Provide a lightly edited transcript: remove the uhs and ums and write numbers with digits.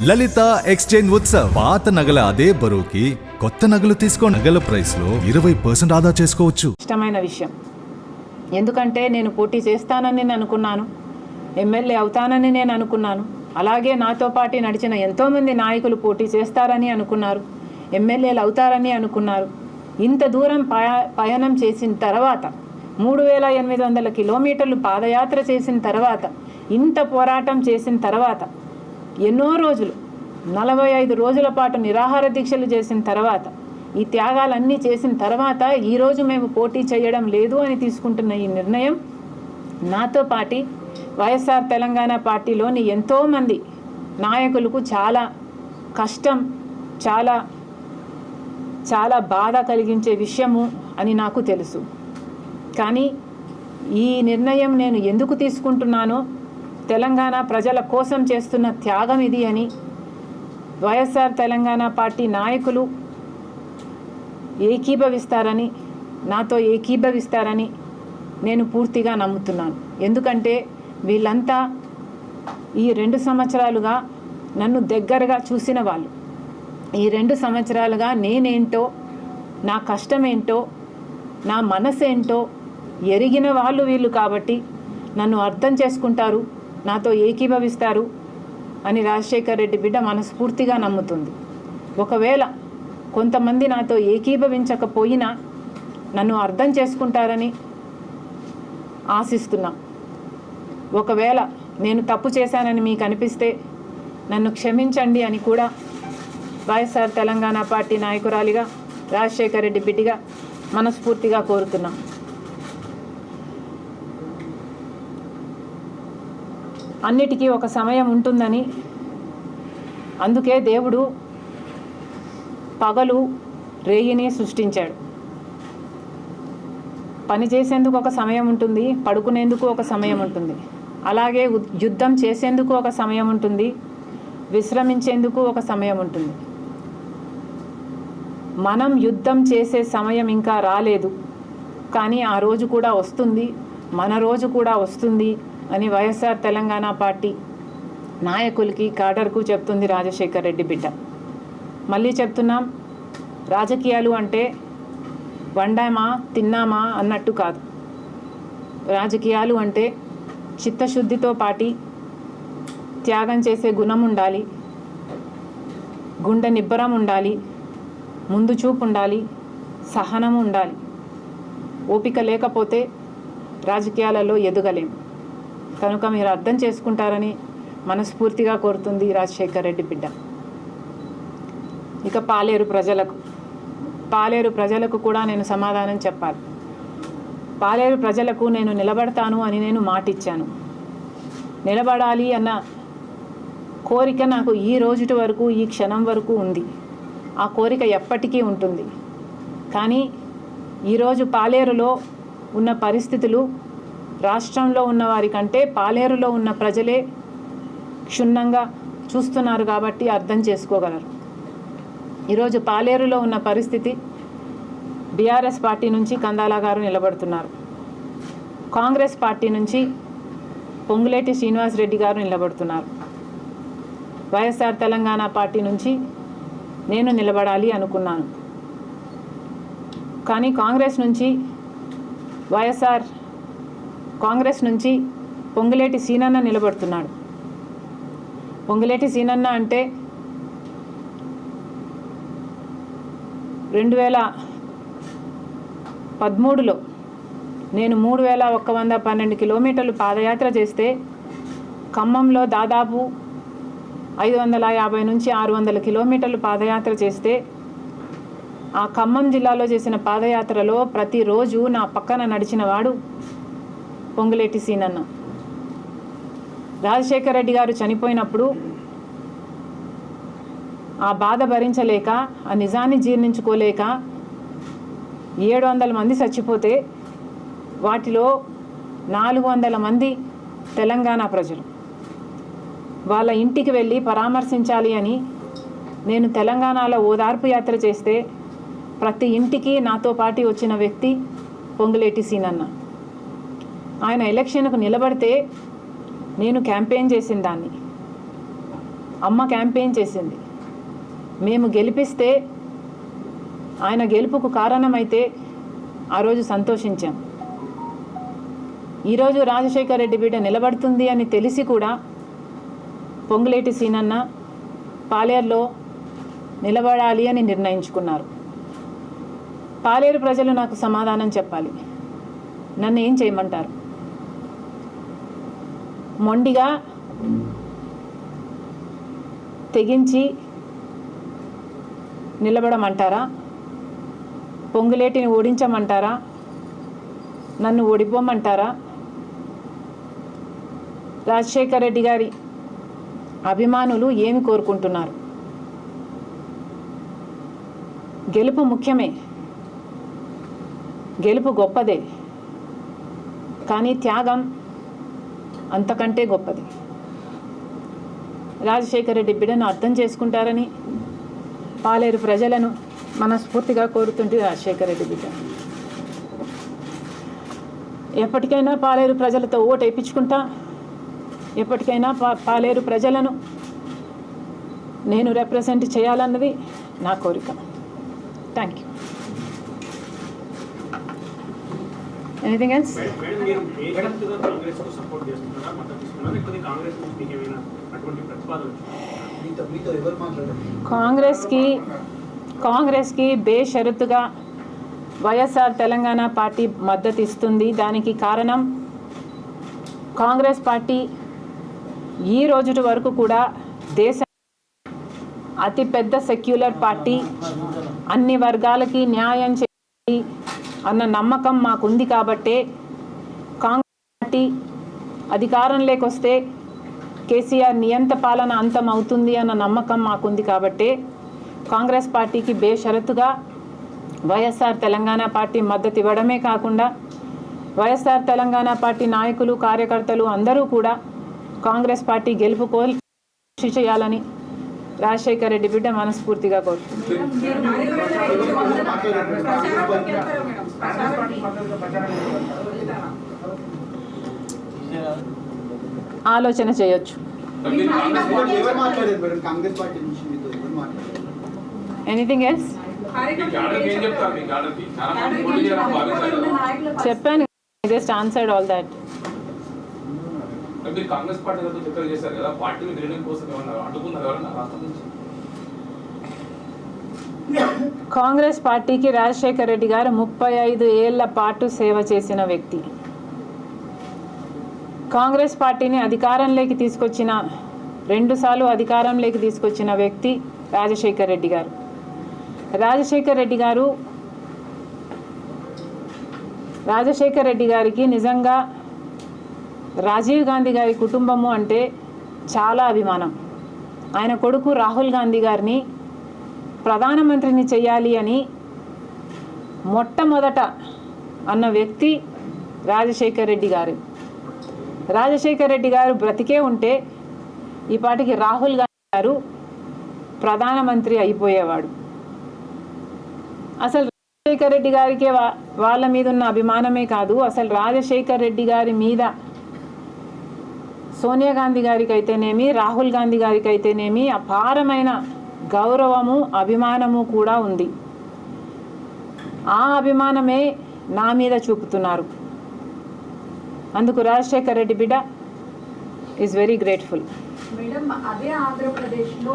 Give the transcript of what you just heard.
లలిత exchange Utsav. పాత నగల అదే బరువుకి కొత్త నగలు తీసుకో. నగల ప్రైస్ లో 20% ఆదా చేసుకోవచ్చు. ఇష్టమైన విషయం, ఎందుకంటే నేను పోటీ చేస్తానని నేను అనుకున్నాను, ఎమ్మెల్యే అవుతానని నేను అనుకున్నాను. అలాగే నాతో పాటు నడిచిన ఎంతోమంది నాయకులు పోటీ చేస్తారని అనుకున్నారు, ఎమ్మెల్యేలు అవుతారని అనుకున్నారు. ఇంత దూరం పయనం చేసిన తర్వాత, 3800 కిలోమీటర్లు పాదయాత్ర చేసిన తర్వాత, ఇంత పోరాటం చేసిన తర్వాత, ఎన్నో రోజులు 45 రోజుల పాటు నిరాహార దీక్షలు చేసిన తర్వాత, ఈ త్యాగాలన్నీ చేసిన తర్వాత ఈరోజు మేము పోటీ చేయడం లేదు అని తీసుకుంటున్న ఈ నిర్ణయం నాతో పాటు వైఎస్ఆర్ తెలంగాణ పార్టీలోని ఎంతోమంది నాయకులకు చాలా కష్టం, చాలా చాలా బాధ కలిగించే విషయము అని నాకు తెలుసు. కానీ ఈ నిర్ణయం నేను ఎందుకు తీసుకుంటున్నానో, తెలంగాణ ప్రజల కోసం చేస్తున్న త్యాగం ఇది అని వైఎస్ఆర్ తెలంగాణ పార్టీ నాయకులు ఏకీభవిస్తారని, నాతో ఏకీభవిస్తారని నేను పూర్తిగా నమ్ముతున్నాను. ఎందుకంటే వీళ్ళంతా ఈ 2 సంవత్సరాలుగా నన్ను దగ్గరగా చూసిన వాళ్ళు. ఈ 2 సంవత్సరాలుగా నేనేంటో, నా కష్టమేంటో, నా మనసేంటో ఎరిగిన వాళ్ళు వీళ్ళు. కాబట్టి నన్ను అర్థం చేసుకుంటారు, నాతో ఏకీభవిస్తారు అని రాజశేఖర్ రెడ్డి బిడ్డ మనస్ఫూర్తిగా నమ్ముతుంది. ఒకవేళ కొంతమంది నాతో ఏకీభవించకపోయినా నన్ను అర్థం చేసుకుంటారని ఆశిస్తున్నా. ఒకవేళ నేను తప్పు చేశానని మీకు అనిపిస్తే నన్ను క్షమించండి అని కూడా వైఎస్ఆర్ తెలంగాణ పార్టీ నాయకురాలిగా, రాజశేఖర్ రెడ్డి బిడ్డగా మనస్ఫూర్తిగా కోరుతున్నాం. అన్నిటికీ ఒక సమయం ఉంటుందని, అందుకే దేవుడు పగలు రేయిని సృష్టించాడు. పని చేసేందుకు ఒక సమయం ఉంటుంది, పడుకునేందుకు ఒక సమయం ఉంటుంది. అలాగే యుద్ధం చేసేందుకు ఒక సమయం ఉంటుంది, విశ్రమించేందుకు ఒక సమయం ఉంటుంది. మనం యుద్ధం చేసే సమయం ఇంకా రాలేదు, కానీ ఆ రోజు కూడా వస్తుంది, మన రోజు కూడా వస్తుంది అని వైఎస్ఆర్ తెలంగాణ పార్టీ నాయకులకి, కాడర్కు చెప్తుంది రాజశేఖర్ రెడ్డి బిడ్డ. మళ్ళీ చెప్తున్నాం, రాజకీయాలు అంటే వండామా తిన్నామా అన్నట్టు కాదు. రాజకీయాలు అంటే చిత్తశుద్ధితో పాటి త్యాగం చేసే గుణం ఉండాలి, గుండె నిబ్బరం ఉండాలి, ముందు చూపు ఉండాలి, సహనం ఉండాలి. ఓపిక లేకపోతే రాజకీయాలలో ఎదగలేం. కనుక మీరు అర్థం చేసుకుంటారని మనస్ఫూర్తిగా కోరుతుంది రాజశేఖర్ రెడ్డి బిడ్డ. ఇక పాలేరు ప్రజలకు కూడా నేను సమాధానం చెప్పాలి. పాలేరు ప్రజలకు నేను నిలబడతాను అని నేను మాటిచ్చాను. నిలబడాలి అన్న కోరిక నాకు ఈ రోజుటి వరకు, ఈ క్షణం వరకు ఉంది. ఆ కోరిక ఎప్పటికీ ఉంటుంది. కానీ ఈరోజు పాలేరులో ఉన్న పరిస్థితులు రాష్ట్రంలో ఉన్న వారి కంటే పాలేరులో ఉన్న ప్రజలే క్షుణ్ణంగా చూస్తున్నారు కాబట్టి అర్థం చేసుకోగలరు. ఈరోజు పాలేరులో ఉన్న పరిస్థితి, బీఆర్ఎస్ పార్టీ నుంచి కందాల గారు నిలబడుతున్నారు, కాంగ్రెస్ పార్టీ నుంచి పొంగులేటి శ్రీనివాసరెడ్డి గారు నిలబడుతున్నారు, వైఎస్ఆర్ తెలంగాణ పార్టీ నుంచి నేను నిలబడాలి అనుకున్నాను. కానీ కాంగ్రెస్ నుంచి పొంగులేటి సీనన్న నిలబడుతున్నాడు. పొంగులేటి సీనన్న అంటే 2013లో నేను 3112 కిలోమీటర్లు పాదయాత్ర చేస్తే, ఖమ్మంలో దాదాపు 550 నుంచి 600 కిలోమీటర్లు పాదయాత్ర చేస్తే, ఆ ఖమ్మం జిల్లాలో చేసిన పాదయాత్రలో ప్రతిరోజు నా పక్కన నడిచిన వాడు పొంగులేటి సీనన్న. రాజశేఖర్ రెడ్డి గారు చనిపోయినప్పుడు ఆ బాధ భరించలేక, ఆ నిజాన్ని జీర్ణించుకోలేక 700 మంది చచ్చిపోతే వాటిలో 400 మంది తెలంగాణ ప్రజలు. వాళ్ళ ఇంటికి వెళ్ళి పరామర్శించాలి అని నేను తెలంగాణలో ఓదార్పు యాత్ర చేస్తే, ప్రతి ఇంటికి నాతో పాటు వచ్చిన వ్యక్తి పొంగులేటి సీనన్న. ఆయన ఎలక్షన్కు నిలబడితే నేను క్యాంపెయిన్ చేసిన దాన్ని. అమ్మ క్యాంపెయిన్ చేసింది. మేము గెలిపిస్తే, ఆయన గెలుపుకు కారణమైతే ఆ రోజు సంతోషించాం. ఈరోజు రాజశేఖర రెడ్డి బిడ్డ నిలబడుతుంది అని తెలిసి కూడా పొంగులేటి సీనన్న పాలేరులో నిలబడాలి అని నిర్ణయించుకున్నారు. పాలేరు ప్రజలు నాకు సమాధానం చెప్పాలి. నన్ను ఏం చేయమంటారు? మొండిగా తెగించి నిలబడమంటారా? పొంగులేటిని ఓడించమంటారా? నన్ను ఓడిపోమంటారా? రాజశేఖర రెడ్డి గారి అభిమానులు ఏమి కోరుకుంటున్నారు? గెలుపు ముఖ్యమే, గెలుపు గొప్పదే, కానీ త్యాగం అంతకంటే గొప్పది. రాజశేఖర రెడ్డి బిడ్డను అర్థం చేసుకుంటారని పాలేరు ప్రజలను మనస్ఫూర్తిగా కోరుతుంటే రాజశేఖర రెడ్డి బిడ్డ ఎప్పటికైనా పాలేరు ప్రజలతో ఓటు వేయించుకుంటా. ఎప్పటికైనా పాలేరు ప్రజలను నేను రిప్రజెంట్ చేయాలన్నది నా కోరిక. Thank you. Anything else? కాంగ్రెస్కి బేషరతుగా వైఎస్ఆర్ తెలంగాణ పార్టీ మద్దతు ఇస్తుంది. దానికి కారణం కాంగ్రెస్ పార్టీ ఈ రోజు వరకు కూడా దేశ అతిపెద్ద సెక్యులర్ పార్టీ, అన్ని వర్గాలకి న్యాయం చేయాలి అన్న నమ్మకం మాకుంది. కాబట్టే కాంగ్రెస్ పార్టీ అధికారంలోకి వస్తే కేసీఆర్ నియంత పాలన అంతం అవుతుంది అన్న నమ్మకం మాకుంది. కాబట్టే కాంగ్రెస్ పార్టీకి బేషరతుగా వైఎస్ఆర్ తెలంగాణ పార్టీ మద్దతు ఇవ్వడమే కాకుండా వైఎస్ఆర్ తెలంగాణ పార్టీ నాయకులు, కార్యకర్తలు అందరూ కూడా కాంగ్రెస్ పార్టీ గెలుపు కృషి చేయాలని రాజశేఖర రెడ్డి బిడ్డ మనస్ఫూర్తిగా కోరుతుంది. ఆలోచన చేయొచ్చు. Anything else? చెప్పాను, just answered all that. Congress పార్టీకి రాజశేఖర రెడ్డి గారు 35 ఏళ్ల పాటు సేవ చేసిన వ్యక్తి. కాంగ్రెస్ పార్టీని అధికారంలోకి తీసుకొచ్చిన 2 సార్లు అధికారంలోకి తీసుకొచ్చిన వ్యక్తి రాజశేఖర రెడ్డి గారు. రాజశేఖర రెడ్డి గారికి నిజంగా రాజీవ్ గాంధీ గారి కుటుంబము అంటే చాలా అభిమానం. ఆయన కొడుకు రాహుల్ గాంధీ గారిని ప్రధానమంత్రిని చేయాలి అని మొట్టమొదట అన్న వ్యక్తి రాజశేఖర రెడ్డి గారు. రాజశేఖర రెడ్డి గారు బ్రతికే ఉంటే ఈ పాటికి రాహుల్ గాంధీ గారు ప్రధానమంత్రి అయిపోయేవాడు. అసలు రాజశేఖర రెడ్డి గారికి వాళ్ళ మీద ఉన్న అభిమానమే కాదు, అసలు రాజశేఖర రెడ్డి గారి మీద సోనియా గాంధీ గారికి అయితేనేమి, రాహుల్ గాంధీ గారికి అయితేనేమి అపారమైన గౌరవము, అభిమానము కూడా ఉంది. ఆ అభిమానమే నా మీద చూపుతున్నారు. అందుకు రాజశేఖర రెడ్డి బిడ్డ ఈజ్ వెరీ గ్రేట్ఫుల్. మేడం, అదే ఆంధ్రప్రదేశ్లో